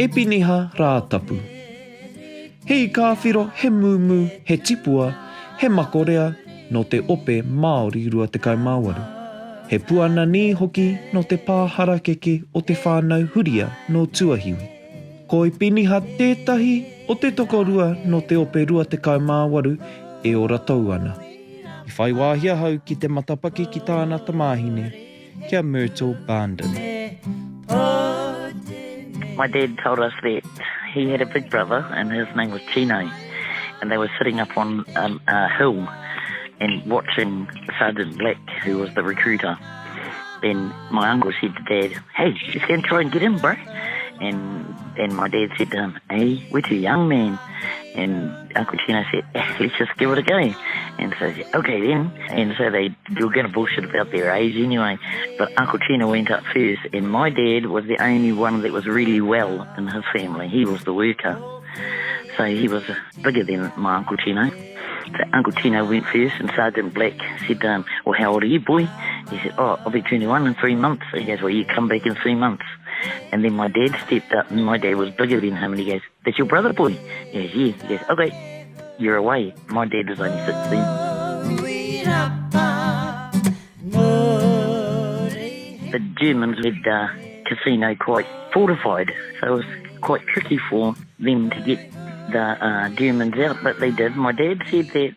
Epiniha Rātapu. Hei kāwhiro he mūmu, he tipua, he Makorea no te ope Māori rua te kaimāwaru. He puana ni hoki no te pāhara keke o te whānau huria no tuahiwi. Ko Epiniha tētahi o te tokorua no te ope rua te kaimāwaru e ora tau ana. I whai wāhia hau ki te matapaki ki tāna tamāhine, kia Myrtle Bandon. My dad told us that he had a big brother and his name was Chino, and they were sitting up on a hill and watching Sergeant Black, who was the recruiter. Then my uncle said to Dad, "Hey, just go and try and get him, bro." And my dad said to him, "Hey, we're too young, man." And Uncle Chino said, "Let's just give it a go." And so he said, "Okay then." And so they were going to bullshit about their age anyway. But Uncle Chino went up first, and my dad was the only one that was really well in his family. He was the worker. So he was bigger than my Uncle Chino. So Uncle Chino went first, and Sergeant Black said to him, "Well, how old are you, boy?" He said, "Oh, I'll be 21 in 3 months." So he goes, "Well, you come back in 3 months." And then my dad stepped up, and my dad was bigger than him, and he goes, "That's your brother, boy?" He goes, "Yeah." He goes, "Okay, you're away." My dad was only 16. The Germans had casino quite fortified, so it was quite tricky for them to get the Germans out, but they did. My dad said that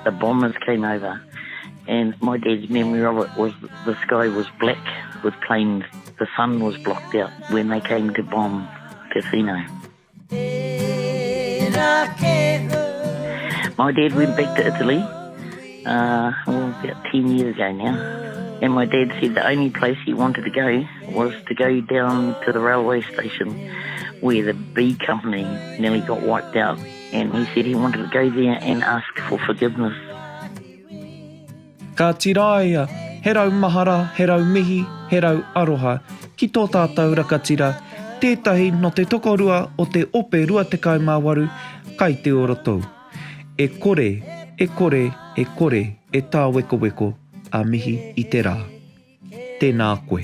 the bombers came over, and my dad's memory of it was the sky was black with planes. The sun was blocked out when they came to bomb casino. My dad went back to Italy about 10 years ago now, and my dad said the only place he wanted to go was to go down to the railway station where the B company nearly got wiped out, and he said he wanted to go there and ask for forgiveness. Ka tiraia, he rau mahara, he rau mihi, he rau aroha, ki tō tātou rakatira, tētahi no te tokorua o te ope rua te kaimāwaru, kai te orotou. E kore, e kore, e kore, e tā weko weko, a mihi i te rā. Tēnā koe.